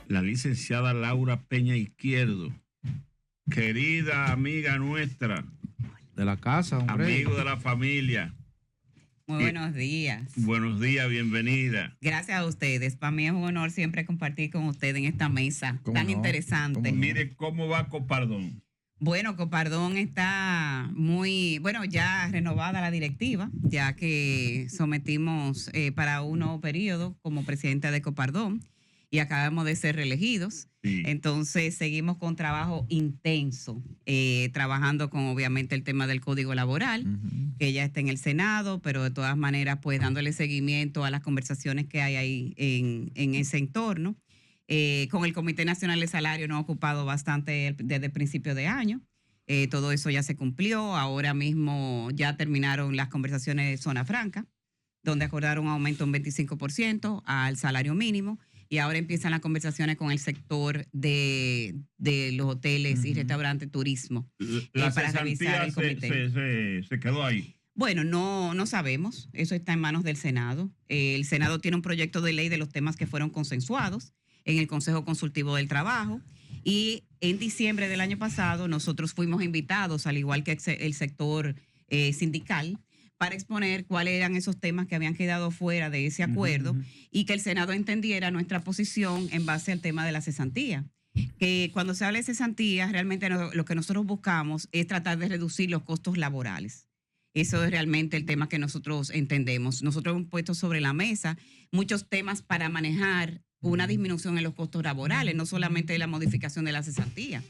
la licenciada Laura Peña Izquierdo, querida amiga nuestra, de la casa, hombre. amigo de la familia. Muy buenos días. Buenos días, bienvenida. Gracias a ustedes. Para mí es un honor siempre compartir con ustedes en esta mesa tan interesante. Mire cómo va Copardón. Bueno, Copardón está ya renovada la directiva, ya que sometimos para un nuevo periodo como presidenta de Copardón y acabamos de ser reelegidos. Sí. Entonces seguimos con trabajo intenso, trabajando con obviamente el tema del Código Laboral, que ya está en el Senado, pero de todas maneras pues dándole seguimiento a las conversaciones que hay ahí en ese entorno. Con el Comité Nacional de Salario nos ha ocupado bastante desde el principio de año. Todo eso ya se cumplió. Ahora mismo ya terminaron las conversaciones de Zona Franca, donde acordaron un aumento un 25% al salario mínimo. Y ahora empiezan las conversaciones con el sector de los hoteles y restaurantes, turismo, para revisar el comité. Se quedó ahí. Bueno, no sabemos. Eso está en manos del Senado. El Senado tiene un proyecto de ley de los temas que fueron consensuados en el Consejo Consultivo del Trabajo. Y en diciembre del año pasado nosotros fuimos invitados, al igual que el sector sindical, para exponer cuáles eran esos temas que habían quedado fuera de ese acuerdo y que el Senado entendiera nuestra posición en base al tema de la cesantía. Que cuando se habla de cesantía, realmente lo que nosotros buscamos es tratar de reducir los costos laborales. Eso es realmente el tema que nosotros entendemos. Nosotros hemos puesto sobre la mesa muchos temas para manejar una disminución en los costos laborales, no solamente la modificación de la cesantía,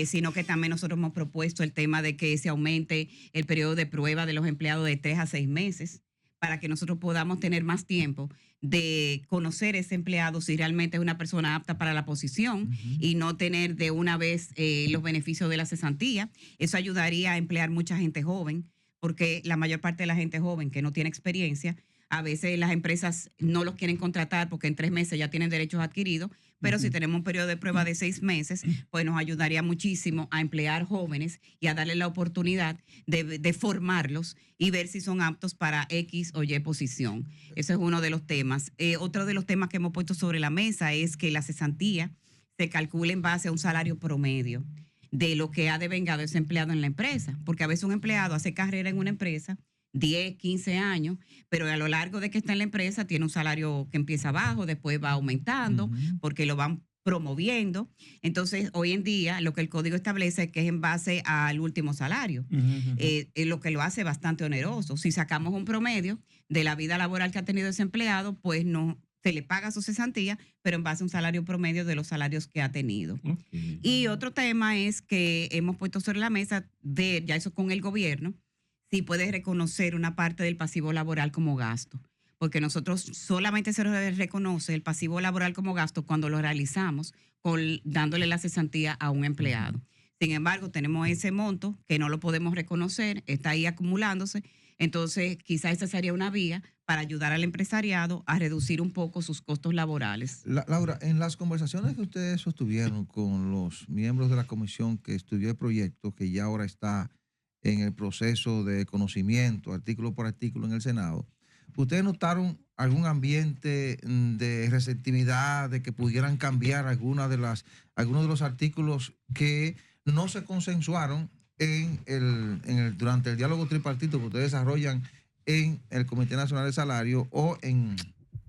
sino que también nosotros hemos propuesto el tema de que se aumente el periodo de prueba de los empleados de 3 a 6 meses para que nosotros podamos tener más tiempo de conocer ese empleado si realmente es una persona apta para la posición y no tener de una vez los beneficios de la cesantía. Eso ayudaría a emplear mucha gente joven, porque la mayor parte de la gente joven que no tiene experiencia, a veces las empresas no los quieren contratar porque en 3 meses ya tienen derechos adquiridos, pero si tenemos un periodo de prueba de 6 meses, pues nos ayudaría muchísimo a emplear jóvenes y a darles la oportunidad de formarlos y ver si son aptos para X o Y posición. Ese es uno de los temas. Otro de los temas que hemos puesto sobre la mesa es que la cesantía se calcule en base a un salario promedio de lo que ha devengado ese empleado en la empresa, porque a veces un empleado hace carrera en una empresa 10, 15 años, pero a lo largo de que está en la empresa tiene un salario que empieza bajo, después va aumentando porque lo van promoviendo. Entonces, hoy en día lo que el código establece es que es en base al último salario, lo que lo hace bastante oneroso. Si sacamos un promedio de la vida laboral que ha tenido ese empleado, pues no se le paga su cesantía, pero en base a un salario promedio de los salarios que ha tenido. Y otro tema es que hemos puesto sobre la mesa, ver ya eso con el gobierno, si puede reconocer una parte del pasivo laboral como gasto, porque nosotros solamente se reconoce el pasivo laboral como gasto cuando lo realizamos dándole la cesantía a un empleado. Sin embargo, tenemos ese monto que no lo podemos reconocer, está ahí acumulándose, entonces quizás esa sería una vía para ayudar al empresariado a reducir un poco sus costos laborales. Laura, en las conversaciones que ustedes sostuvieron con los miembros de la comisión que estudió el proyecto, que ya ahora está en el proceso de conocimiento, artículo por artículo en el Senado, ¿ustedes notaron algún ambiente de receptividad, de que pudieran cambiar algunos de los artículos que no se consensuaron durante el diálogo tripartito que ustedes desarrollan en el Comité Nacional de Salario o en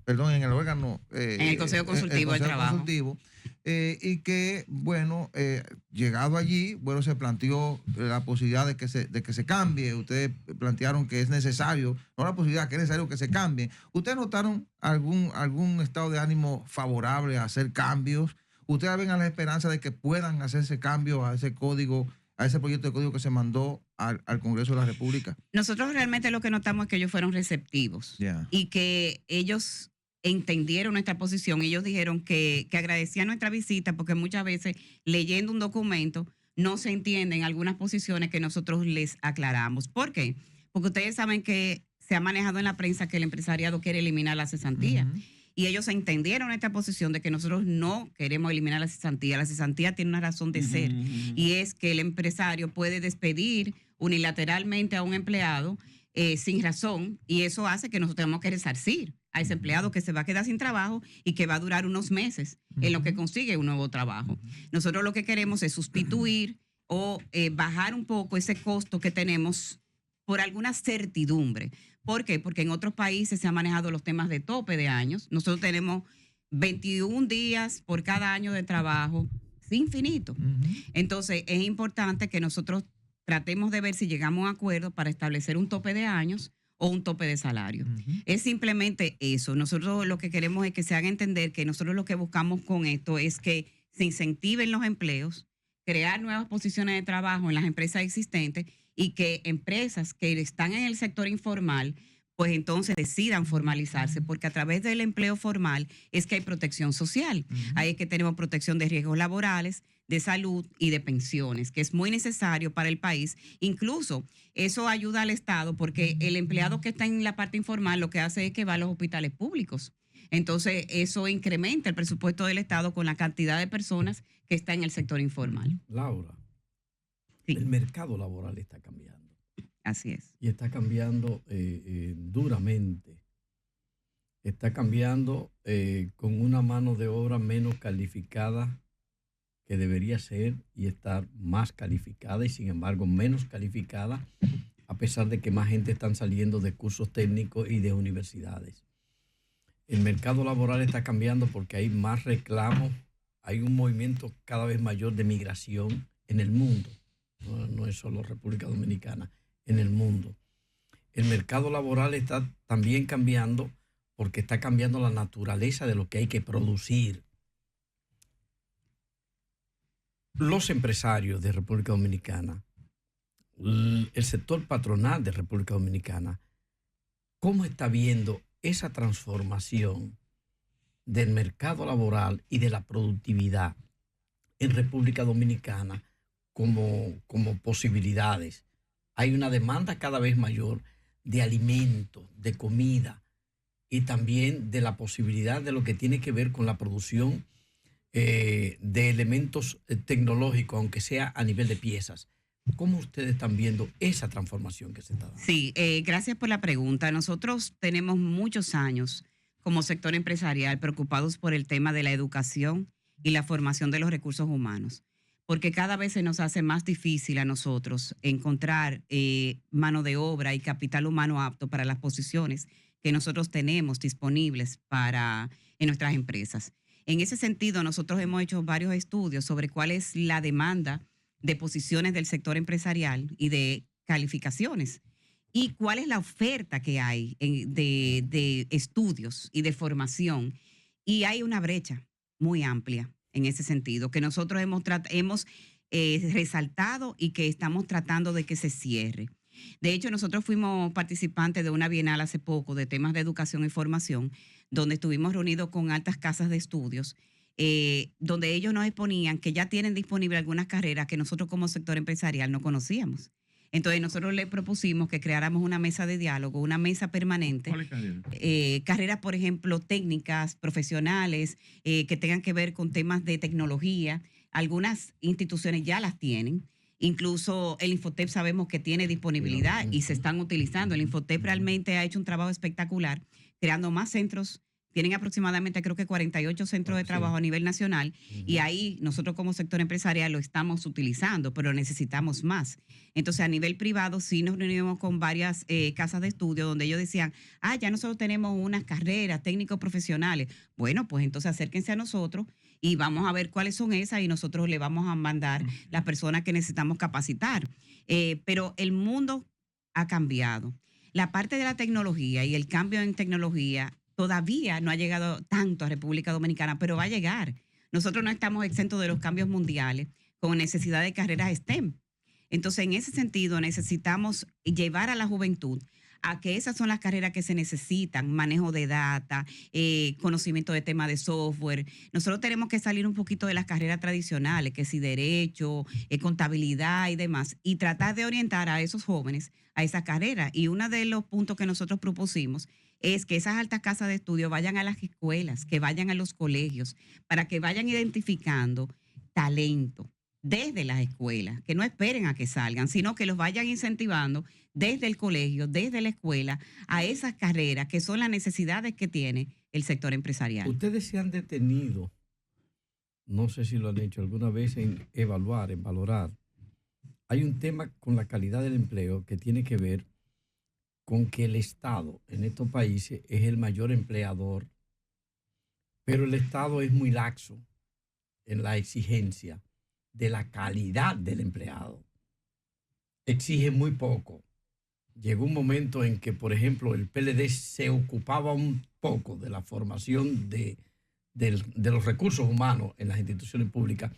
el órgano... en el Consejo Consultivo del Trabajo. Y que, bueno, llegado allí, bueno, se planteó la posibilidad de que se cambie. Ustedes plantearon que es necesario, no la posibilidad, que es necesario que se cambie. ¿Ustedes notaron algún estado de ánimo favorable a hacer cambios? ¿Ustedes ven a la esperanza de que puedan hacerse cambios a ese código, a ese proyecto de código que se mandó al Congreso de la República? Nosotros realmente lo que notamos es que ellos fueron receptivos y que ellos entendieron nuestra posición. Ellos dijeron que agradecían nuestra visita porque muchas veces leyendo un documento no se entienden algunas posiciones que nosotros les aclaramos. ¿Por qué? Porque ustedes saben que se ha manejado en la prensa que el empresariado quiere eliminar la cesantía. Y ellos entendieron nuestra posición de que nosotros no queremos eliminar la cesantía. La cesantía tiene una razón de ser y es que el empresario puede despedir unilateralmente a un empleado sin razón y eso hace que nosotros tenemos que resarcir a ese empleado que se va a quedar sin trabajo y que va a durar unos meses en lo que consigue un nuevo trabajo. Nosotros lo que queremos es sustituir o bajar un poco ese costo que tenemos por alguna certidumbre. ¿Por qué? Porque en otros países se han manejado los temas de tope de años. Nosotros tenemos 21 días por cada año de trabajo, es infinito. Entonces, es importante que nosotros tratemos de ver si llegamos a un acuerdo para establecer un tope de años o un tope de salario. Es simplemente eso. Nosotros lo que queremos es que se haga entender que nosotros lo que buscamos con esto es que se incentiven los empleos, crear nuevas posiciones de trabajo en las empresas existentes y que empresas que están en el sector informal, pues entonces decidan formalizarse, porque a través del empleo formal es que hay protección social. Ahí es que tenemos protección de riesgos laborales, de salud y de pensiones, que es muy necesario para el país. Incluso eso ayuda al Estado, porque el empleado que está en la parte informal lo que hace es que va a los hospitales públicos. Entonces, eso incrementa el presupuesto del Estado con la cantidad de personas que está en el sector informal. Laura, Sí. el mercado laboral está cambiando. Así es. Y está cambiando duramente. Está cambiando con una mano de obra menos calificada que debería ser y estar más calificada y sin embargo menos calificada, a pesar de que más gente están saliendo de cursos técnicos y de universidades. El mercado laboral está cambiando porque hay más reclamos, hay un movimiento cada vez mayor de migración en el mundo. No es solo República Dominicana, en el mundo. El mercado laboral está también cambiando porque está cambiando la naturaleza de lo que hay que producir. Los empresarios de República Dominicana, el sector patronal de República Dominicana, ¿cómo está viendo esa transformación del mercado laboral y de la productividad en República Dominicana como posibilidades? Hay una demanda cada vez mayor de alimentos, de comida y también de la posibilidad de lo que tiene que ver con la producción de elementos tecnológicos, aunque sea a nivel de piezas. ¿Cómo ustedes están viendo esa transformación que se está dando? Sí, gracias por la pregunta. Nosotros tenemos muchos años como sector empresarial preocupados por el tema de la educación y la formación de los recursos humanos, porque cada vez se nos hace más difícil a nosotros encontrar mano de obra y capital humano apto para las posiciones que nosotros tenemos disponibles en nuestras empresas. En ese sentido, nosotros hemos hecho varios estudios sobre cuál es la demanda de posiciones del sector empresarial y de calificaciones y cuál es la oferta que hay de estudios y de formación. Y hay una brecha muy amplia en ese sentido que nosotros hemos resaltado y que estamos tratando de que se cierre. De hecho, nosotros fuimos participantes de una bienal hace poco de temas de educación y formación, donde estuvimos reunidos con altas casas de estudios, donde ellos nos exponían que ya tienen disponible algunas carreras que nosotros como sector empresarial no conocíamos. Entonces nosotros le propusimos que creáramos una mesa de diálogo, una mesa permanente. ¿Cuál es carrera? Carreras, por ejemplo, técnicas, profesionales, que tengan que ver con temas de tecnología. Algunas instituciones ya las tienen. Incluso el Infotep sabemos que tiene disponibilidad y se están utilizando. El Infotep realmente ha hecho un trabajo espectacular, creando más centros. Tienen aproximadamente, creo que 48 centros de trabajo a nivel nacional y ahí nosotros como sector empresarial lo estamos utilizando, pero necesitamos más. Entonces, a nivel privado sí nos reunimos con varias casas de estudio donde ellos decían, ya nosotros tenemos unas carreras técnicos profesionales. Bueno, pues entonces acérquense a nosotros y vamos a ver cuáles son esas y nosotros le vamos a mandar las personas que necesitamos capacitar. Pero el mundo ha cambiado. La parte de la tecnología y el cambio en tecnología todavía no ha llegado tanto a República Dominicana, pero va a llegar. Nosotros no estamos exentos de los cambios mundiales con necesidad de carreras STEM. Entonces, en ese sentido, necesitamos llevar a la juventud a que esas son las carreras que se necesitan, manejo de data, conocimiento de temas de software. Nosotros tenemos que salir un poquito de las carreras tradicionales, que si derecho, contabilidad y demás, y tratar de orientar a esos jóvenes a esa carrera. Y uno de los puntos que nosotros propusimos es que esas altas casas de estudio vayan a las escuelas, que vayan a los colegios, para que vayan identificando talento, desde las escuelas, que no esperen a que salgan, sino que los vayan incentivando desde el colegio, desde la escuela, a esas carreras que son las necesidades que tiene el sector empresarial. Ustedes se han detenido, no sé si lo han hecho alguna vez, en evaluar, en valorar. Hay un tema con la calidad del empleo que tiene que ver con que el Estado en estos países es el mayor empleador, pero el Estado es muy laxo en la exigencia de la calidad del empleado. Exige muy poco. Llegó un momento en que, por ejemplo, el PLD se ocupaba un poco de la formación de los recursos humanos en las instituciones públicas,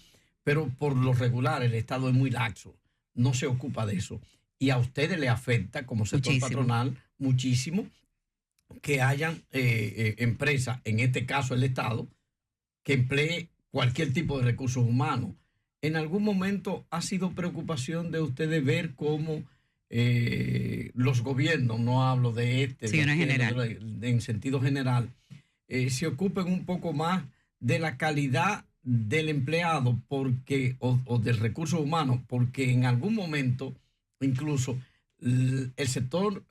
pero por lo regular el Estado es muy laxo, no se ocupa de eso. Y a ustedes les afecta, como sector patronal, muchísimo que hayan empresas, en este caso el Estado, que emplee cualquier tipo de recursos humanos. ¿En algún momento ha sido preocupación de ustedes ver cómo los gobiernos, no hablo de este, sí, en general, en sentido general, se ocupen un poco más de la calidad del empleado o del recurso humano, porque en algún momento incluso el sector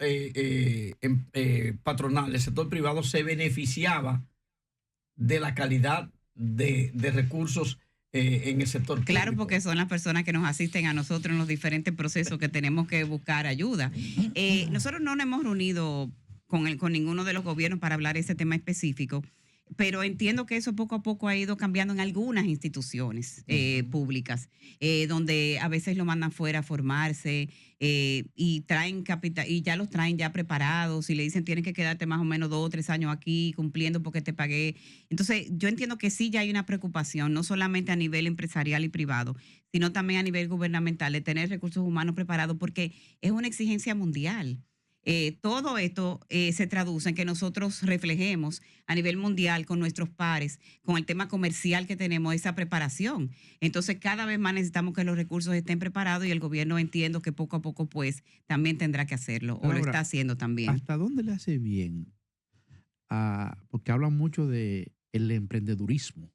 patronal, el sector privado se beneficiaba de la calidad de recursos en el sector público? Claro, porque son las personas que nos asisten a nosotros en los diferentes procesos que tenemos que buscar ayuda. Nosotros no nos hemos reunido con ninguno de los gobiernos para hablar de ese tema específico, pero entiendo que eso poco a poco ha ido cambiando en algunas instituciones públicas, donde a veces lo mandan fuera a formarse y traen capital, y ya los traen ya preparados y le dicen tienes que quedarte más o menos 2 o 3 años aquí cumpliendo porque te pagué. Entonces yo entiendo que sí ya hay una preocupación, no solamente a nivel empresarial y privado, sino también a nivel gubernamental de tener recursos humanos preparados porque es una exigencia mundial. Todo esto se traduce en que nosotros reflejemos a nivel mundial con nuestros pares, con el tema comercial que tenemos, esa preparación. Entonces, cada vez más necesitamos que los recursos estén preparados y el gobierno entiendo que poco a poco, pues, también tendrá que hacerlo, o ahora, lo está haciendo también. ¿Hasta dónde le hace bien? Porque hablan mucho de el emprendedurismo,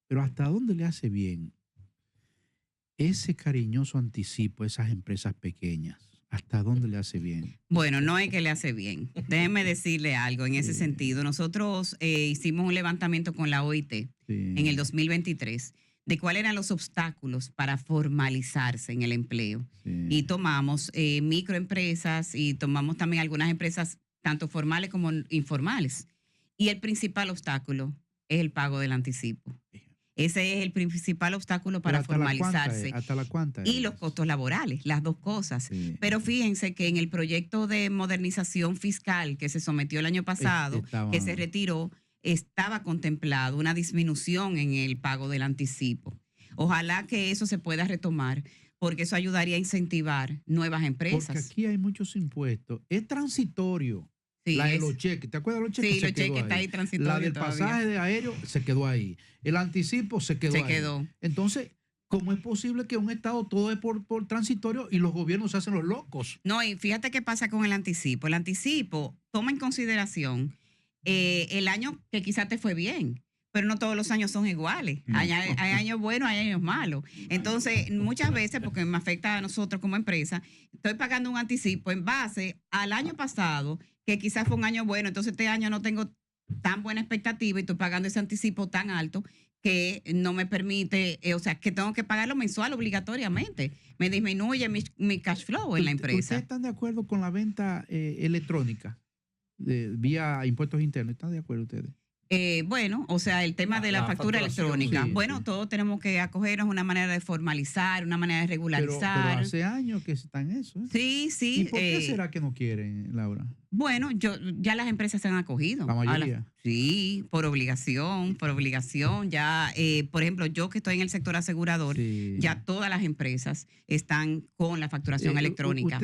pero ¿hasta dónde le hace bien ese cariñoso anticipo a esas empresas pequeñas? ¿Hasta dónde le hace bien? Bueno, no es que le hace bien. Déjeme decirle algo en ese sentido. Nosotros hicimos un levantamiento con la OIT en el 2023 de cuáles eran los obstáculos para formalizarse en el empleo. Y tomamos microempresas y tomamos también algunas empresas tanto formales como informales. Y el principal obstáculo es el pago del anticipo. Ese es el principal obstáculo para formalizarse. ¿Hasta la cuánta? Y los costos laborales, las dos cosas. Sí. Pero fíjense que en el proyecto de modernización fiscal que se sometió el año pasado, que se retiró, estaba contemplado una disminución en el pago del anticipo. Ojalá que eso se pueda retomar, porque eso ayudaría a incentivar nuevas empresas. Porque aquí hay muchos impuestos. Es transitorio. Sí, la de los cheques, ¿te acuerdas de los cheques? Sí, los cheques está ahí transitorio. La del pasaje de aéreo se quedó ahí. El anticipo se quedó ahí. Entonces, ¿cómo es posible que un Estado todo es por transitorio y los gobiernos se hacen los locos? No, y fíjate qué pasa con el anticipo. El anticipo toma en consideración el año que quizás te fue bien, pero no todos los años son iguales. Hay años buenos, hay años malos. Entonces, muchas veces, porque me afecta a nosotros como empresa, estoy pagando un anticipo en base al año pasado, que quizás fue un año bueno, entonces este año no tengo tan buena expectativa y estoy pagando ese anticipo tan alto que no me permite, o sea, que tengo que pagarlo mensual obligatoriamente. Me disminuye mi cash flow en la empresa. ¿Ustedes están de acuerdo con la venta electrónica vía impuestos internos? ¿Están de acuerdo ustedes? Bueno, o sea, el tema de la factura electrónica. Sí, bueno, todos tenemos que acogernos a una manera de formalizar, una manera de regularizar. Pero hace años que están en eso. Sí, sí. ¿Y por qué será que no quieren, Laura? Bueno, ya las empresas se han acogido. La mayoría. Sí, por obligación. Ya, por ejemplo, yo que estoy en el sector asegurador, ya todas las empresas están con la facturación electrónica.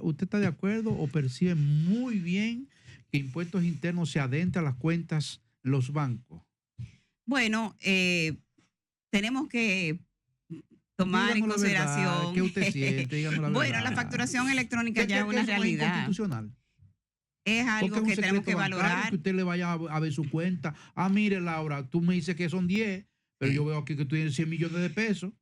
¿Usted está de acuerdo o percibe muy bien que impuestos internos se adentran a las cuentas los bancos? Bueno, tenemos que tomar en consideración. ¿Qué usted siente? Díganos la verdad. Bueno, la facturación electrónica ya es una realidad. Es inconstitucional. Es algo que tenemos que valorar. Que usted le vaya a ver su cuenta. Mire, Laura, tú me dices que son 10, pero yo veo aquí que tú tienes 100 millones de pesos.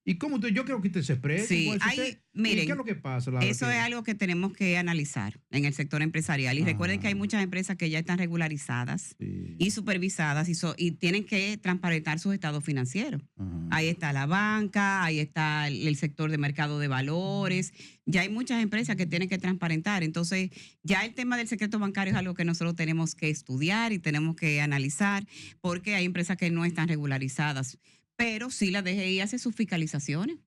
¿Y cómo usted? Yo creo que usted se expresa. Sí, igual, si ahí, usted- miren, ¿y qué es lo que pasa? Laura? eso es algo que tenemos que analizar en el sector empresarial. Y recuerden que hay muchas empresas que ya están regularizadas Sí. y supervisadas y tienen que transparentar sus estados financieros. Ajá. Ahí está la banca, ahí está el sector de mercado de valores. Ya hay muchas empresas que tienen que transparentar. Entonces, ya el tema del secreto bancario es algo que nosotros tenemos que estudiar y tenemos que analizar, porque hay empresas que no están regularizadas. Pero sí la DGI hace sus fiscalizaciones.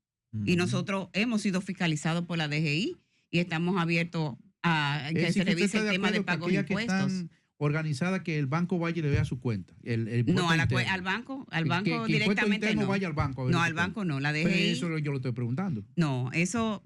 Y nosotros hemos sido fiscalizados por la DGI y estamos abiertos a que Es decir, se que usted revise está el de tema de acuerdo que pagos de aquellas que impuestos. están organizadas, que el banco vaya y le vea su cuenta. El impuesto No, interno. al banco Que impuesto directamente interno no. vaya al banco. a ver No, su al cuenta. banco no. La Pero DGI, eso yo lo estoy preguntando. no, eso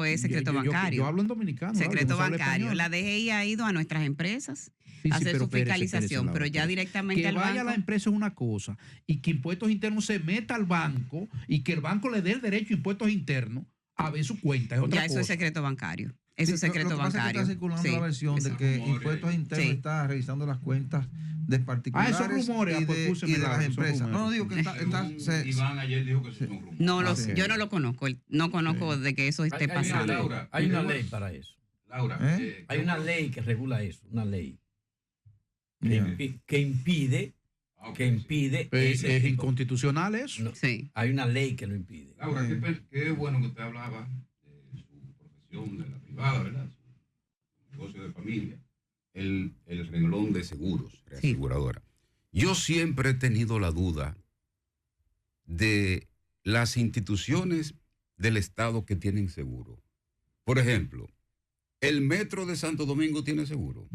es secreto bancario. Yo hablo en dominicano. Laura, Secreto yo no sé hablar bancario. español. La DGI ha ido a nuestras empresas Sí, sí, a hacer pero su espérese, fiscalización, Laura, pero ya espérese. directamente Que al vaya a la banco. empresa es una cosa y que impuestos internos se meta al banco y que el banco le dé el derecho a impuestos internos a ver su cuenta es otra Ya cosa. eso es secreto bancario. Eso es Sí, secreto lo que pasa es que bancario. está circulando Sí. la versión de que Impuestos Internos Sí. está revisando las cuentas de particulares esos rumores, y pues, de, púseme y de la- las esos empresas. rumores. No digo que Iván ayer dijo que eso son rumores. No Ah, los, ok. yo no lo conozco. No conozco de que eso esté Hay una pasando. ley, Laura, hay una tenemos- ley para eso. Laura, ¿Eh? Hay una ley que regula eso, una ley Ya. que impide ese Es tipo- inconstitucional eso. No, Sí. hay una ley que lo impide. Laura, qué bueno que usted hablaba de su profesión, de la privada, ¿verdad? Su negocio de familia. El renglón de seguros, reaseguradora. Yo siempre he tenido la duda de las instituciones del Estado que tienen seguro. Por ejemplo, el Metro de Santo Domingo tiene seguro.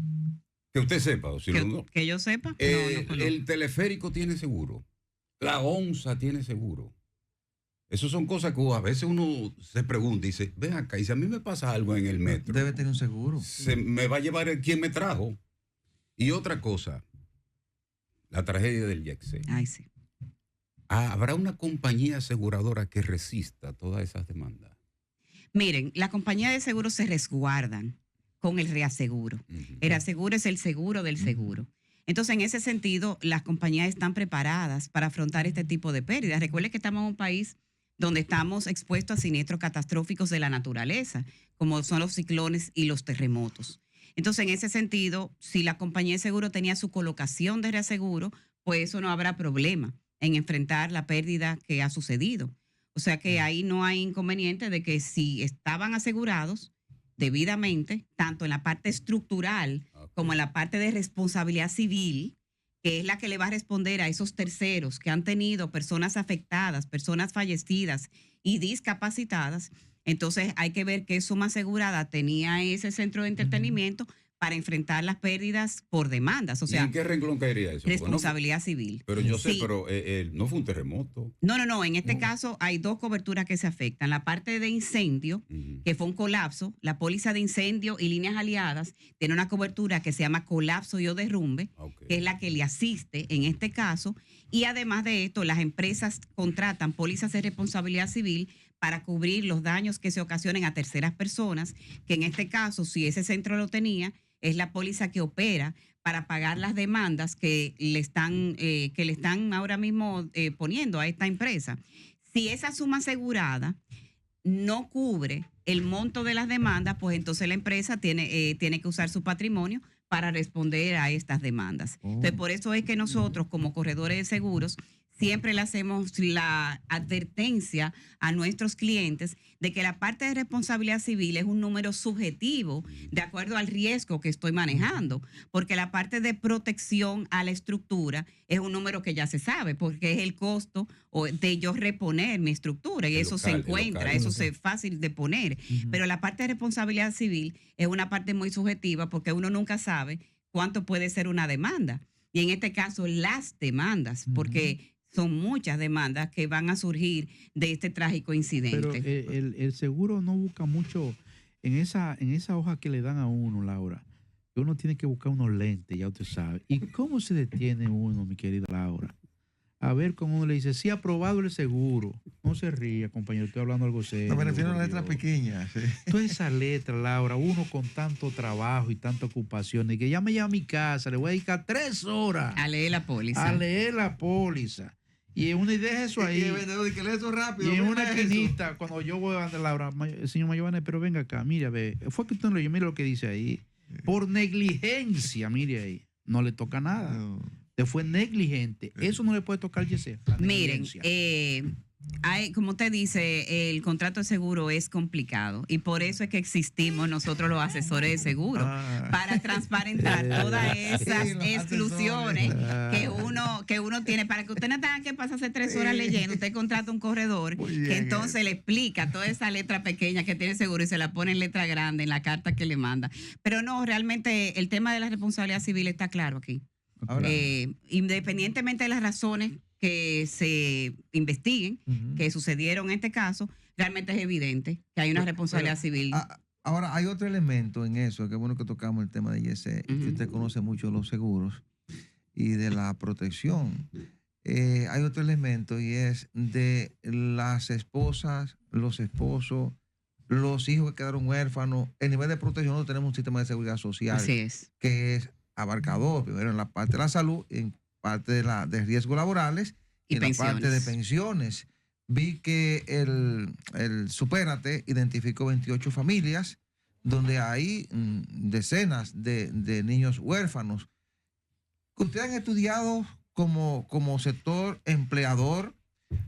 Que usted sepa, o si no, Que yo sepa, no conozco. el teleférico tiene seguro. La ONSA tiene seguro. Esas son cosas que a veces uno se pregunta y dice, ven acá, y si a mí me pasa algo en el metro, Debe tener un seguro. se me va a llevar el quien me trajo. Y otra cosa, la tragedia del Yexé. Ay, sí. ¿Habrá una compañía aseguradora que resista todas esas demandas? Miren, las compañías de seguros se resguardan con el reaseguro. El reaseguro es el seguro del seguro. Entonces, en ese sentido, las compañías están preparadas para afrontar este tipo de pérdidas. Recuerden que estamos en un país donde estamos expuestos a siniestros catastróficos de la naturaleza, como son los ciclones y los terremotos. Entonces, en ese sentido, si la compañía de seguro tenía su colocación de reaseguro, pues eso no habrá problema en enfrentar la pérdida que ha sucedido. O sea que ahí no hay inconveniente de que si estaban asegurados debidamente, tanto en la parte estructural como en la parte de responsabilidad civil, que es la que le va a responder a esos terceros que han tenido personas afectadas, personas fallecidas y discapacitadas, entonces hay que ver qué suma asegurada tenía ese centro de entretenimiento para enfrentar las pérdidas por demandas, o ¿Y sea, en qué renglón caería eso? responsabilidad civil. Pero yo sé, Sí. pero no fue un terremoto. No, en este caso hay dos coberturas que se afectan. La parte de incendio, que fue un colapso, la póliza de incendio y líneas aliadas tiene una cobertura que se llama colapso y o derrumbe, que es la que le asiste en este caso. Y además de esto, las empresas contratan pólizas de responsabilidad civil para cubrir los daños que se ocasionen a terceras personas, que en este caso, si ese centro lo tenía, es la póliza que opera para pagar las demandas que le están ahora mismo poniendo a esta empresa. Si esa suma asegurada no cubre el monto de las demandas, pues entonces la empresa tiene que usar su patrimonio para responder a estas demandas. Entonces, por eso es que nosotros, como corredores de seguros, siempre le hacemos la advertencia a nuestros clientes de que la parte de responsabilidad civil es un número subjetivo de acuerdo al riesgo que estoy manejando, porque la parte de protección a la estructura es un número que ya se sabe, porque es el costo de yo reponer mi estructura y El eso local, se encuentra, eso es fácil de poner. Pero la parte de responsabilidad civil es una parte muy subjetiva porque uno nunca sabe cuánto puede ser una demanda. Y en este caso, las demandas, porque son muchas demandas que van a surgir de este trágico incidente. Pero el seguro no busca mucho en esa hoja que le dan a uno, Laura. Que uno tiene que buscar unos lentes, ya usted sabe. ¿Y cómo se detiene uno, mi querida Laura? A ver cómo uno le dice, sí, aprobado el seguro. No se ría, compañero, estoy hablando algo serio. No, me refiero a por las letras Dios. pequeñas. Sí. Toda esa letra, Laura, uno con tanto trabajo y tanta ocupación, y que ya me lleva a mi casa, le voy a dedicar 3 horas A leer la póliza. a leer la póliza. Y en una idea es eso ahí. Y el vendedor dice que lee eso rápido. Y en mira una eso. esquinita, cuando yo voy a Laura, el señor Mayovane, pero venga acá, mire, ve, fue que usted no leyó, mire lo que dice ahí. Por negligencia, mire ahí, no le toca nada. No. Usted fue negligente. Eso no le puede tocar, Yesenia. Miren, como usted dice, el contrato de seguro es complicado y por eso es que existimos nosotros los asesores de seguro, para transparentar todas esas Sí, los exclusiones asesores. que uno tiene, para que usted no tenga que pasarse 3 horas leyendo. Usted contrata un corredor Muy bien, que entonces le explica toda esa letra pequeña que tiene seguro y se la pone en letra grande en la carta que le manda. Pero no, realmente el tema de la responsabilidad civil está claro aquí. Ahora, Independientemente de las razones que se investiguen, que sucedieron en este caso, realmente es evidente que hay una responsabilidad civil. Ahora, hay otro elemento en eso, que es bueno que tocamos el tema de Yesenia, que usted conoce mucho los seguros y de la protección. Hay otro elemento y es de las esposas, los esposos, los hijos que quedaron huérfanos. El nivel de protección, nosotros tenemos un sistema de seguridad social Así es. que es abarcador, primero en la parte de la salud, en parte de riesgos laborales Y en la parte de pensiones. pensiones. Vi que el Supérate identificó 28 familias donde hay decenas de niños huérfanos. ¿Ustedes han estudiado como sector empleador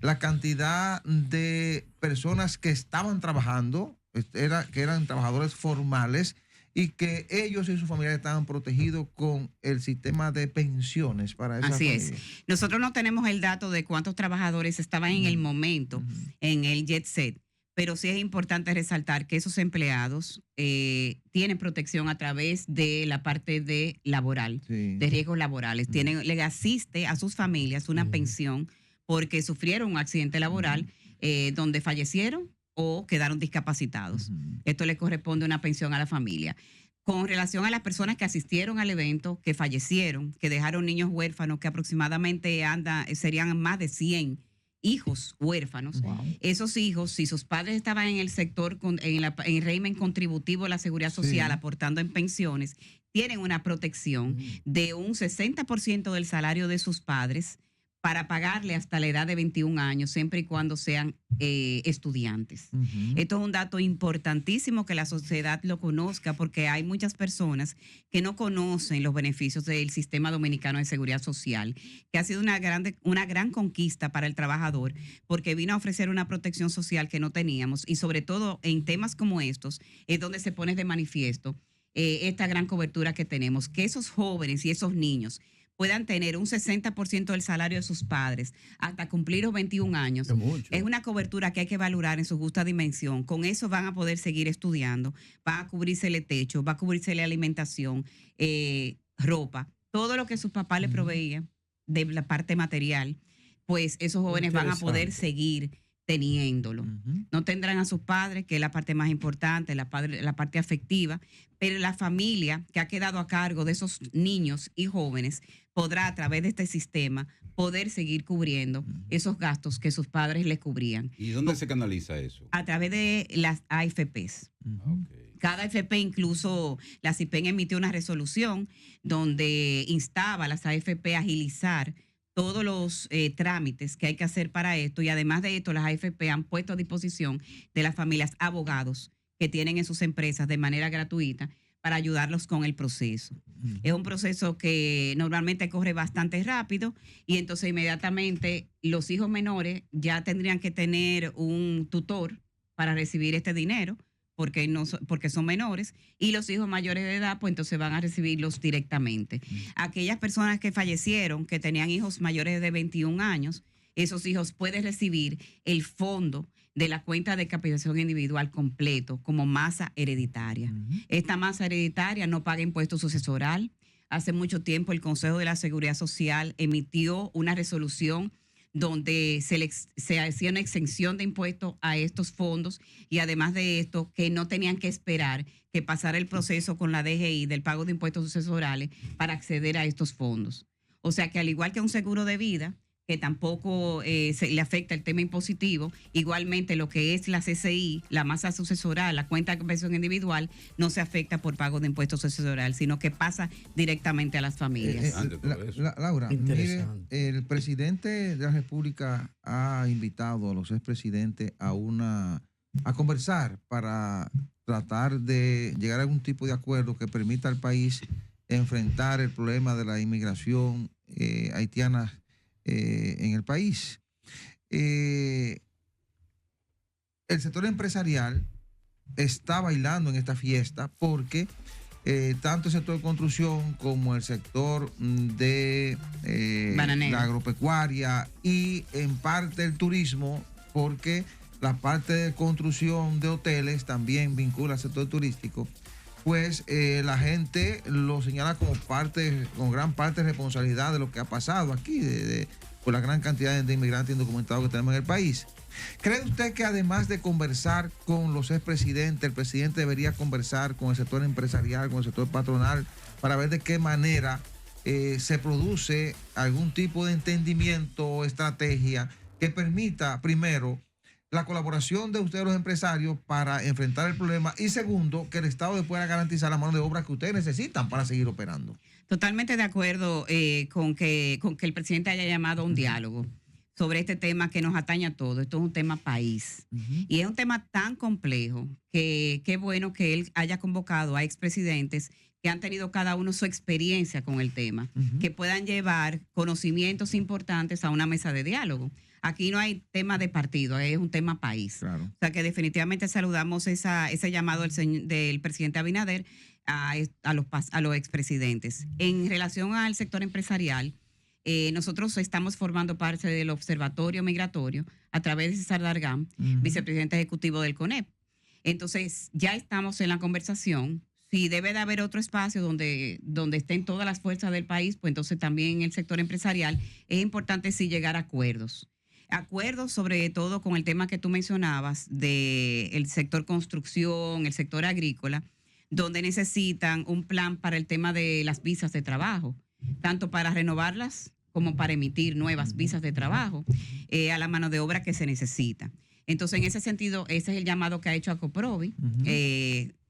la cantidad de personas que estaban trabajando, que eran trabajadores formales, y que ellos y sus familiares estaban protegidos con el sistema de pensiones para esas Así es. familias? Nosotros no tenemos el dato de cuántos trabajadores estaban en el momento en el jet set, pero sí es importante resaltar que esos empleados tienen protección a través de la parte de laboral, Sí. de riesgos laborales. Le asiste a sus familias una pensión porque sufrieron un accidente laboral donde fallecieron o quedaron discapacitados. Esto le corresponde una pensión a la familia. Con relación a las personas que asistieron al evento, que fallecieron, que dejaron niños huérfanos, que aproximadamente serían más de 100 hijos huérfanos. Esos hijos, si sus padres estaban en el sector, en el régimen contributivo de la seguridad social, aportando en pensiones, tienen una protección de un 60% del salario de sus padres para pagarle hasta la edad de 21 años, siempre y cuando sean estudiantes. Esto es un dato importantísimo que la sociedad lo conozca, porque hay muchas personas que no conocen los beneficios del sistema dominicano de seguridad social, que ha sido una gran conquista para el trabajador, porque vino a ofrecer una protección social que no teníamos, y sobre todo en temas como estos es donde se pone de manifiesto esta gran cobertura que tenemos, que esos jóvenes y esos niños puedan tener un 60% del salario de sus padres hasta cumplir los 21 años. Es una cobertura que hay que valorar en su justa dimensión. Con eso van a poder seguir estudiando, va a cubrirse el techo, va a cubrirse la alimentación, ropa, todo lo que sus papás le proveían de la parte material, pues esos jóvenes van a poder seguir teniéndolo. No tendrán a sus padres, que es la parte más importante, la parte afectiva, pero la familia que ha quedado a cargo de esos niños y jóvenes podrá, a través de este sistema, poder seguir cubriendo esos gastos que sus padres les cubrían. ¿Y dónde se canaliza eso? A través de las AFPs. Cada AFP, incluso la CIPEN emitió una resolución donde instaba a las AFP a agilizar todos los trámites que hay que hacer para esto, y además de esto, las AFP han puesto a disposición de las familias abogados que tienen en sus empresas de manera gratuita para ayudarlos con el proceso. Es un proceso que normalmente corre bastante rápido, y entonces inmediatamente los hijos menores ya tendrían que tener un tutor para recibir este dinero, porque son menores, y los hijos mayores de edad, pues entonces van a recibirlos directamente. Aquellas personas que fallecieron, que tenían hijos mayores de 21 años, esos hijos pueden recibir el fondo de la cuenta de capitalización individual completo como masa hereditaria. Esta masa hereditaria no paga impuesto sucesoral. Hace mucho tiempo el Consejo de la Seguridad Social emitió una resolución donde se hacía una exención de impuestos a estos fondos, y además de esto, que no tenían que esperar que pasara el proceso con la DGI del pago de impuestos sucesorales para acceder a estos fondos. O sea que, al igual que un seguro de vida, que tampoco se le afecta el tema impositivo. Igualmente lo que es la CCI, la masa sucesoral, la cuenta de pensión individual, no se afecta por pago de impuestos sucesoral, sino que pasa directamente a las familias. Laura, mire, Interesante. el presidente de la República ha invitado a los expresidentes a conversar para tratar de llegar a algún tipo de acuerdo que permita al país enfrentar el problema de la inmigración haitiana en el país. El sector empresarial está bailando en esta fiesta porque tanto el sector de construcción como el sector de la agropecuaria y en parte el turismo, porque la parte de construcción de hoteles también vincula al sector turístico, pues la gente lo señala como gran parte de responsabilidad de lo que ha pasado aquí, por la gran cantidad de inmigrantes indocumentados que tenemos en el país. ¿Cree usted que además de conversar con los expresidentes, el presidente debería conversar con el sector empresarial, con el sector patronal, para ver de qué manera se produce algún tipo de entendimiento o estrategia que permita, primero, la colaboración de ustedes los empresarios para enfrentar el problema y segundo, que el Estado pueda garantizar la mano de obra que ustedes necesitan para seguir operando? Totalmente de acuerdo con que el presidente haya llamado a un diálogo sobre este tema que nos atañe a todos. Esto es un tema país. Y es un tema tan complejo que qué bueno que él haya convocado a expresidentes que han tenido cada uno su experiencia con el tema, que puedan llevar conocimientos importantes a una mesa de diálogo. Aquí no hay tema de partido, es un tema país. Claro. O sea que definitivamente saludamos ese llamado del presidente Abinader a los expresidentes. En relación al sector empresarial, nosotros estamos formando parte del Observatorio Migratorio a través de César Dargán, vicepresidente ejecutivo del CONEP. Entonces, ya estamos en la conversación. Si debe de haber otro espacio donde estén todas las fuerzas del país, pues entonces también el sector empresarial es importante sí llegar a acuerdos. Acuerdos sobre todo con el tema que tú mencionabas del sector construcción, el sector agrícola, donde necesitan un plan para el tema de las visas de trabajo, tanto para renovarlas como para emitir nuevas visas de trabajo a la mano de obra que se necesita. Entonces, en ese sentido, ese es el llamado que ha hecho ACOPROVI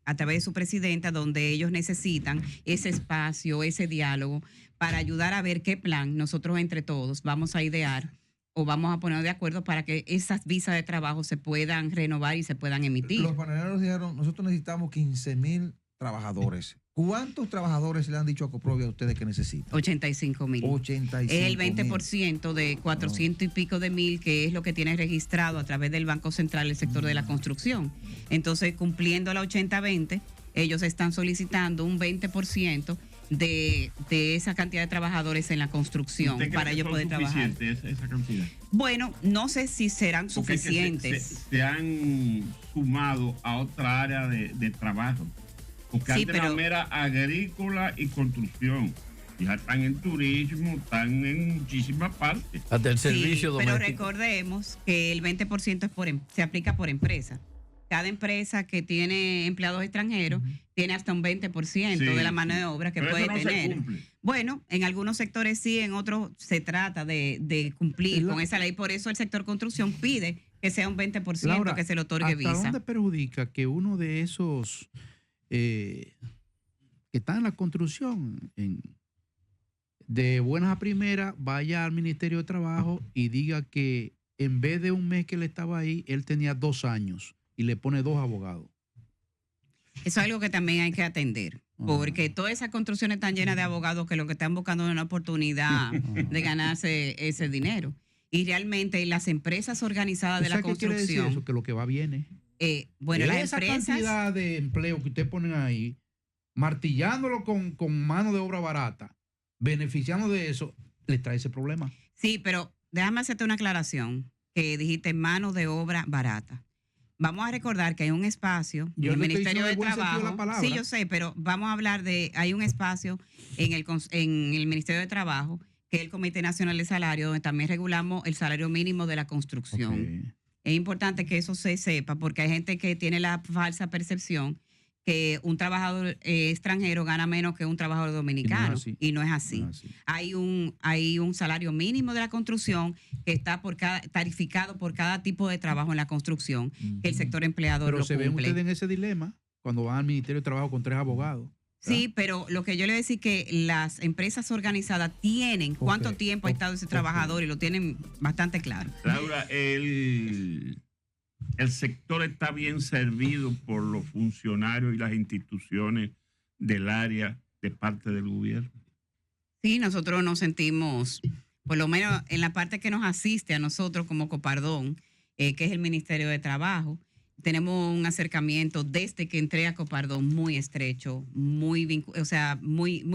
a través de su presidenta, donde ellos necesitan ese espacio, ese diálogo, para ayudar a ver qué plan nosotros entre todos vamos a idear o vamos a poner de acuerdo para que esas visas de trabajo se puedan renovar y se puedan emitir. Los paneleros dijeron, nosotros necesitamos 15,000 trabajadores. ¿Cuántos trabajadores le han dicho a ACOPROVI a ustedes que necesitan? 85,000. 85,000. Es el 20% de 400 y pico de mil, que es lo que tiene registrado a través del Banco Central el sector de la construcción. Entonces, cumpliendo la 80-20, ellos están solicitando un 20% de esa cantidad de trabajadores en la construcción para ellos poder trabajar. Esa cantidad? Bueno, no sé si serán suficientes. Se han sumado a otra área de trabajo. Porque Sí, antes la mera agrícola y construcción. Ya están en turismo, están en muchísimas partes. Hasta el servicio pero doméstico. recordemos que el 20% se aplica por empresa. Cada empresa que tiene empleados extranjeros tiene hasta un 20% de la mano de obra que pero puede eso no tener. se cumple. Bueno, en algunos sectores sí, en otros se trata de cumplir con esa ley. Por eso el sector construcción pide que sea un 20% Laura, que se le otorgue ¿hasta visa. dónde perjudica que uno de esos que están en la construcción de buenas a primeras vaya al Ministerio de Trabajo y diga que en vez de un mes que él estaba ahí, él tenía 2 años y le pone 2 abogados? Eso es algo que también hay que atender, porque todas esas construcciones están llenas de abogados que lo que están buscando es una oportunidad de ganarse ese dinero. Y realmente las empresas organizadas de la ¿Qué quiere decir construcción, eso? Que lo que va viene. bueno, las Esa empresas, cantidad de empleo que ustedes ponen ahí, martillándolo con mano de obra barata, beneficiando de eso, les trae ese problema. sí, pero déjame hacerte una aclaración, que dijiste mano de obra barata. Vamos a recordar que hay un espacio Yo en el le estoy Ministerio de diciendo el buen sentido de la Trabajo. palabra. Sí, yo sé, pero vamos a hablar hay un espacio en el Ministerio de Trabajo, que es el Comité Nacional de Salario, donde también regulamos el salario mínimo de la construcción. Ok. Es importante que eso se sepa, porque hay gente que tiene la falsa percepción que un trabajador extranjero gana menos que un trabajador dominicano. Y no es así. Hay un salario mínimo de la construcción que está tarificado por cada tipo de trabajo en la construcción, que el sector empleador Pero lo se ven cumple. ustedes en ese dilema cuando van al Ministerio de Trabajo con 3 abogados. Sí, pero lo que yo le decía es que las empresas organizadas tienen cuánto tiempo ha estado ese trabajador y lo tienen bastante claro. Laura, el sector está bien servido por los funcionarios y las instituciones del área de parte del gobierno. Sí, nosotros nos sentimos, por lo menos en la parte que nos asiste a nosotros como Copardón, que es el Ministerio de Trabajo, tenemos un acercamiento desde que entré a Copardón muy estrecho, muy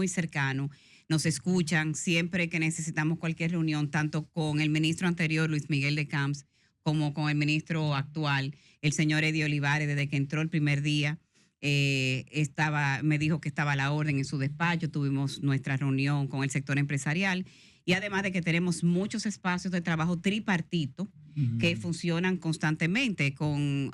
cercano. Nos escuchan siempre que necesitamos cualquier reunión, tanto con el ministro anterior, Luis Miguel de Camps, como con el ministro actual, el señor Eddie Olivares. Desde que entró el primer día, me dijo que estaba a la orden en su despacho. Tuvimos nuestra reunión con el sector empresarial y además de que tenemos muchos espacios de trabajo tripartito que funcionan constantemente.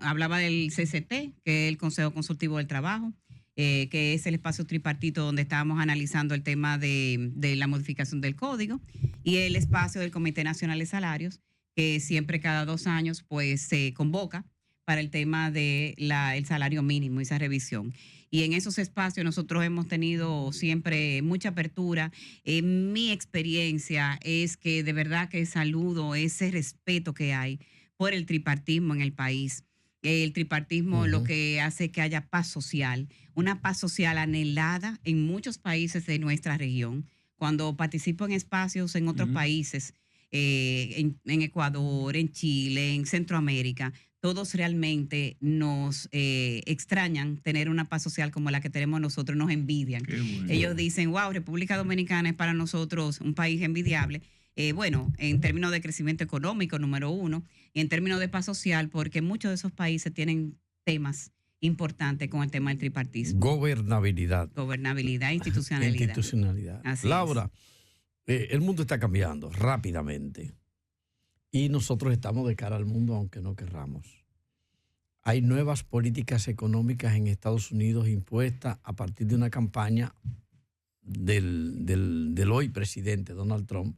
Hablaba del CCT, que es el Consejo Consultivo del Trabajo, que es el espacio tripartito donde estábamos analizando el tema de la modificación del código, y el espacio del Comité Nacional de Salarios, que siempre cada 2 años pues se convoca para el tema de el salario mínimo, esa revisión. Y en esos espacios nosotros hemos tenido siempre mucha apertura. Mi experiencia es que de verdad que saludo ese respeto que hay por el tripartismo en el país. El tripartismo lo que hace que haya paz social, una paz social anhelada en muchos países de nuestra región. Cuando participo en espacios en otros países, en Ecuador, en Chile, en Centroamérica, todos realmente nos extrañan tener una paz social como la que tenemos nosotros, nos envidian. Bueno. Ellos dicen, wow, República Dominicana es para nosotros un país envidiable. Bueno, en términos de crecimiento económico, número 1, y en términos de paz social, porque muchos de esos países tienen temas importantes con el tema del tripartismo. Gobernabilidad, institucionalidad. Así Laura, el mundo está cambiando rápidamente. Y nosotros estamos de cara al mundo, aunque no querramos. Hay nuevas políticas económicas en Estados Unidos impuestas a partir de una campaña del hoy presidente Donald Trump,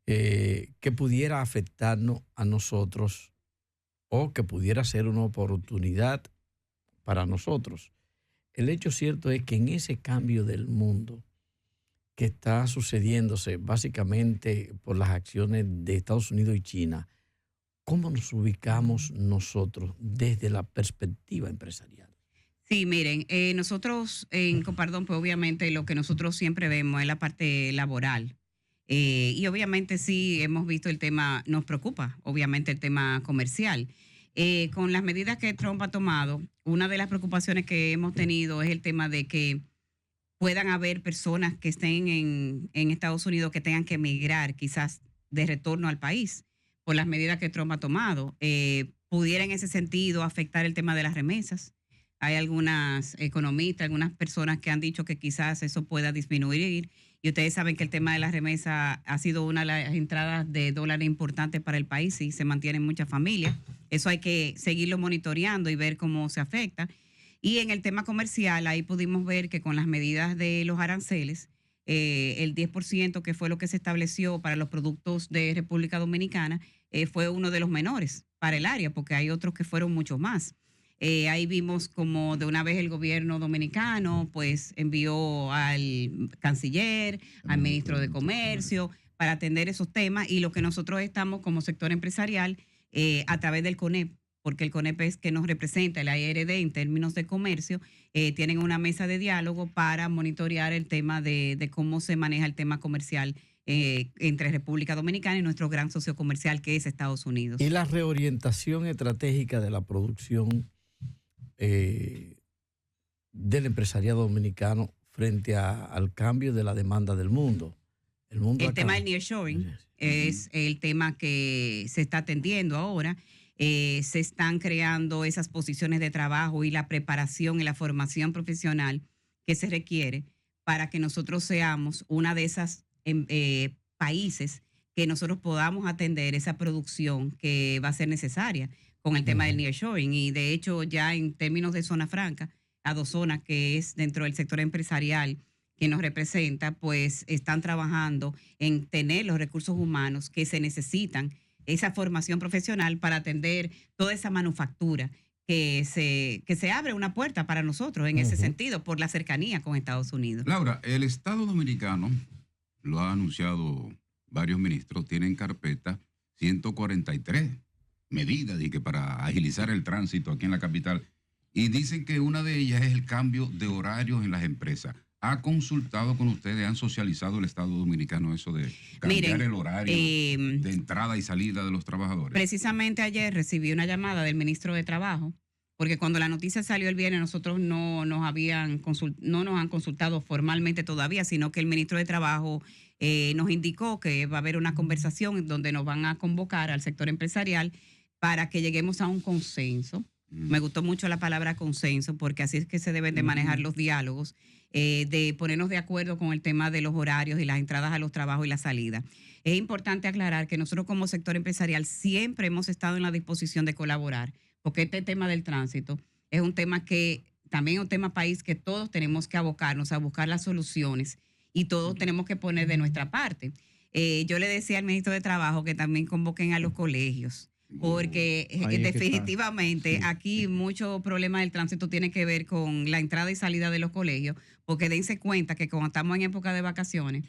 que pudiera afectarnos a nosotros o que pudiera ser una oportunidad para nosotros. El hecho cierto es que en ese cambio del mundo que está sucediéndose básicamente por las acciones de Estados Unidos y China, ¿cómo nos ubicamos nosotros desde la perspectiva empresarial? Sí, miren, nosotros en Copardón, pues obviamente lo que nosotros siempre vemos es la parte laboral. Y obviamente sí hemos visto el tema, nos preocupa, obviamente el tema comercial. Con las medidas que Trump ha tomado, una de las preocupaciones que hemos tenido es el tema de que puedan haber personas que estén en Estados Unidos que tengan que emigrar quizás de retorno al país por las medidas que Trump ha tomado. Pudiera en ese sentido afectar el tema de las remesas. Hay algunas economistas, algunas personas que han dicho que quizás eso pueda disminuir. Y ustedes saben que el tema de las remesas ha sido una de las entradas de dólares importantes para el país y se mantienen muchas familias. Eso hay que seguirlo monitoreando y ver cómo se afecta. Y en el tema comercial, ahí pudimos ver que con las medidas de los aranceles, el 10% que fue lo que se estableció para los productos de República Dominicana, fue uno de los menores para el área, porque hay otros que fueron mucho más. Ahí vimos como de una vez el gobierno dominicano pues envió al canciller, al ministro de Comercio para atender esos temas, y lo que nosotros estamos como sector empresarial a través del CONEP, porque el CONEP es que nos representa, el ARD en términos de comercio, tienen una mesa de diálogo para monitorear el tema de cómo se maneja el tema comercial entre República Dominicana y nuestro gran socio comercial que es Estados Unidos. Y la reorientación estratégica de la producción del empresariado dominicano frente al cambio de la demanda del mundo. El tema del nearshoring es el tema que se está atendiendo ahora. Se están creando esas posiciones de trabajo y la preparación y la formación profesional que se requiere para que nosotros seamos una de esas países que nosotros podamos atender esa producción que va a ser necesaria con el tema del nearshoring. Y de hecho ya en términos de zona franca Adozona, que es dentro del sector empresarial que nos representa, pues están trabajando en tener los recursos humanos que se necesitan, esa formación profesional para atender toda esa manufactura que se abre una puerta para nosotros en ese sentido, por la cercanía con Estados Unidos. Laura, el Estado Dominicano, lo ha anunciado varios ministros, tiene en carpeta 143 medidas y que para agilizar el tránsito aquí en la capital. Y dicen que una de ellas es el cambio de horarios en las empresas. ¿Ha consultado con ustedes, han socializado el Estado Dominicano eso de cambiar el horario de entrada y salida de los trabajadores? Precisamente ayer recibí una llamada del ministro de Trabajo, porque cuando la noticia salió el viernes nosotros no nos han consultado formalmente todavía, sino que el ministro de Trabajo nos indicó que va a haber una conversación en donde nos van a convocar al sector empresarial para que lleguemos a un consenso. Me gustó mucho la palabra consenso, porque así es que se deben de manejar los diálogos, de ponernos de acuerdo con el tema de los horarios y las entradas a los trabajos y la salida. Es importante aclarar que nosotros como sector empresarial siempre hemos estado en la disposición de colaborar, porque este tema del tránsito es un tema que también es un tema país que todos tenemos que abocarnos a buscar las soluciones y todos tenemos que poner de nuestra parte. Yo le decía al ministro de Trabajo que también convoquen a los colegios, porque definitivamente aquí mucho problema del tránsito tiene que ver con la entrada y salida de los colegios, porque dense cuenta que cuando estamos en época de vacaciones,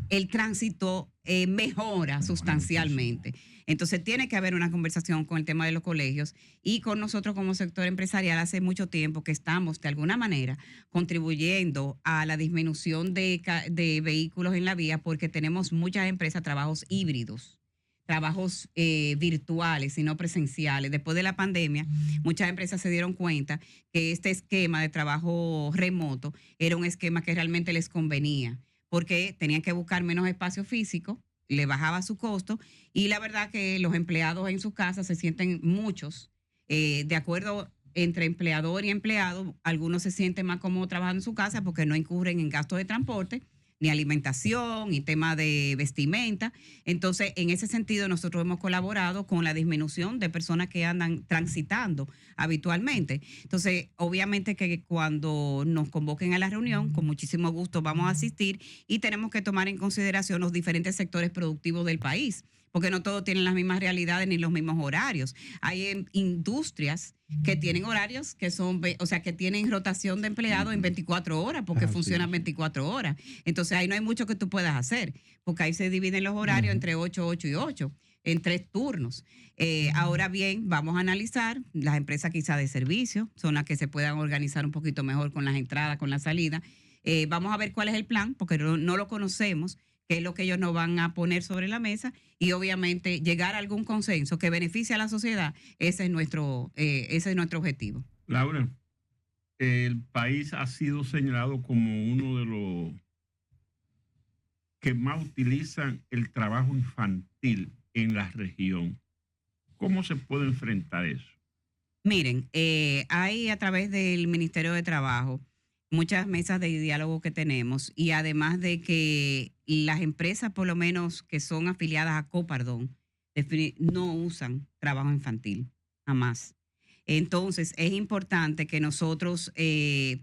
el tránsito mejora sustancialmente. Entonces tiene que haber una conversación con el tema de los colegios y con nosotros como sector empresarial hace mucho tiempo que estamos de alguna manera contribuyendo a la disminución de vehículos en la vía, porque tenemos muchas empresas, trabajos híbridos, trabajos virtuales y no presenciales. Después de la pandemia, muchas empresas se dieron cuenta que este esquema de trabajo remoto era un esquema que realmente les convenía, porque tenían que buscar menos espacio físico, le bajaba su costo, y la verdad que los empleados en sus casas se sienten muchos, de acuerdo entre empleador y empleado, algunos se sienten más cómodos trabajando en su casa porque no incurren en gastos de transporte, ni alimentación, ni tema de vestimenta. Entonces, en ese sentido, nosotros hemos colaborado con la disminución de personas que andan transitando habitualmente. Entonces, obviamente que cuando nos convoquen a la reunión, con muchísimo gusto vamos a asistir y tenemos que tomar en consideración los diferentes sectores productivos del país, porque no todos tienen las mismas realidades ni los mismos horarios. Hay industrias que tienen horarios que son, o sea, que tienen rotación de empleados en 24 horas, porque funcionan 24 horas. Entonces ahí no hay mucho que tú puedas hacer, porque ahí se dividen los horarios entre 8, 8 y 8, en 3 turnos. Ahora bien, vamos a analizar las empresas quizá de servicio, son las que se puedan organizar un poquito mejor con las entradas, con la salida. Vamos a ver cuál es el plan, porque no lo conocemos, qué es lo que ellos nos van a poner sobre la mesa, y obviamente llegar a algún consenso que beneficie a la sociedad. Ese es nuestro objetivo. Laura, el país ha sido señalado como uno de los que más utilizan el trabajo infantil en la región. ¿Cómo se puede enfrentar eso? Miren, hay a través del Ministerio de Trabajo muchas mesas de diálogo que tenemos, y además de que las empresas, por lo menos que son afiliadas a Copardón, no usan trabajo infantil, jamás. Entonces, es importante que nosotros,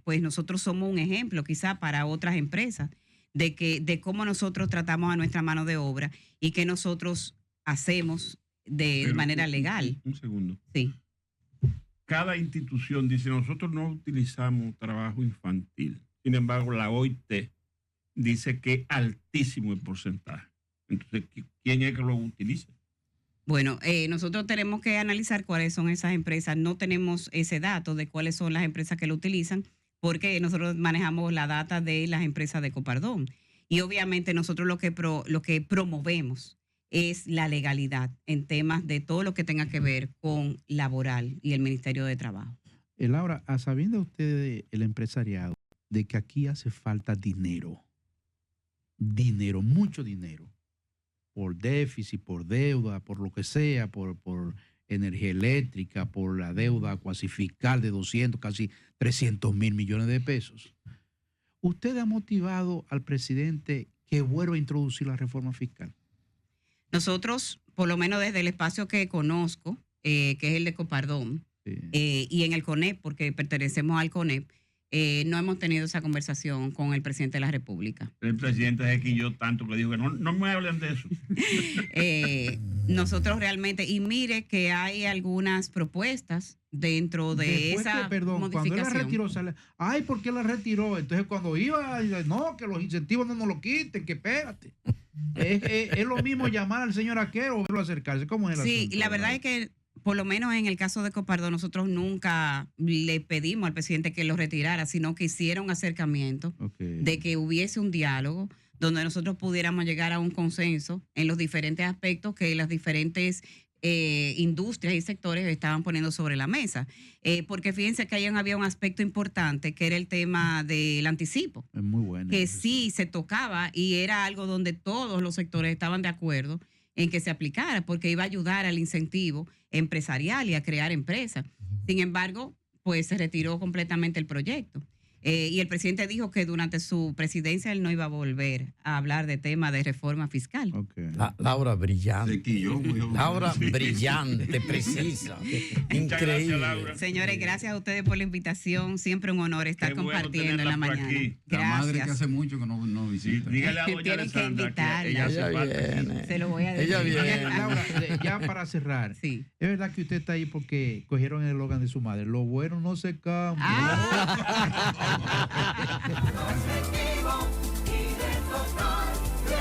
pues nosotros somos un ejemplo quizá para otras empresas de cómo nosotros tratamos a nuestra mano de obra y que nosotros hacemos de manera legal. Un segundo. Sí. Cada institución dice, nosotros no utilizamos trabajo infantil. Sin embargo, la OIT dice que es altísimo el porcentaje. Entonces, ¿quién es que lo utiliza? Bueno, nosotros tenemos que analizar cuáles son esas empresas. No tenemos ese dato de cuáles son las empresas que lo utilizan, porque nosotros manejamos la data de las empresas de Copardón. Y obviamente nosotros lo que promovemos es la legalidad en temas de todo lo que tenga que ver con laboral y el Ministerio de Trabajo. Laura, sabiendo usted, el empresariado, de que aquí hace falta dinero, mucho dinero, por déficit, por deuda, por lo que sea, por energía eléctrica, por la deuda cuasifiscal de 200, casi 300 mil millones de pesos. ¿Usted ha motivado al presidente que vuelva a introducir la reforma fiscal? Nosotros, por lo menos desde el espacio que conozco, que es el de Copardón, y en el CONEP, porque pertenecemos al CONEP, no hemos tenido esa conversación con el presidente de la República. El presidente se quilló tanto que dijo que no me hablen de eso. Nosotros realmente, y mire que hay algunas propuestas dentro de Después esa perdón, cuando él la modificación. retiró, sale, ay, ¿por qué la retiró? Entonces cuando iba, no, que los incentivos no nos lo quiten, que espérate. Es lo mismo llamar al señor Aquero o verlo acercarse. ¿Cómo es el Sí, asunto? y la verdad es que por lo menos en el caso de Copardo, nosotros nunca le pedimos al presidente que lo retirara, sino que hiciera un acercamiento, de que hubiese un diálogo donde nosotros pudiéramos llegar a un consenso en los diferentes aspectos que las diferentes industrias y sectores estaban poniendo sobre la mesa. Porque fíjense que ahí había un aspecto importante que era el tema del anticipo. Es muy bueno. Que sí se tocaba y era algo donde todos los sectores estaban de acuerdo en que se aplicara, porque iba a ayudar al incentivo empresarial y a crear empresas. Sin embargo, pues se retiró completamente el proyecto. Y el presidente dijo que durante su presidencia él no iba a volver a hablar de tema de reforma fiscal. Laura, brillante. Se quilló, Laura, brillante, precisa. Increíble. Laura. Señores, gracias a ustedes por la invitación. Siempre un honor estar Qué bueno compartiendo en tenerla la por mañana. aquí. La madre que Gracias. hace mucho que no visita. Dígale a doña Tienen que Alessandra invitarla. que ella hace Ella parte. viene. Se lo voy a decir. Ella viene. Laura, ya para cerrar, Sí. es verdad que usted está ahí porque cogieron el eslogan de su madre, lo bueno no se cambia. Ah. Efectivo,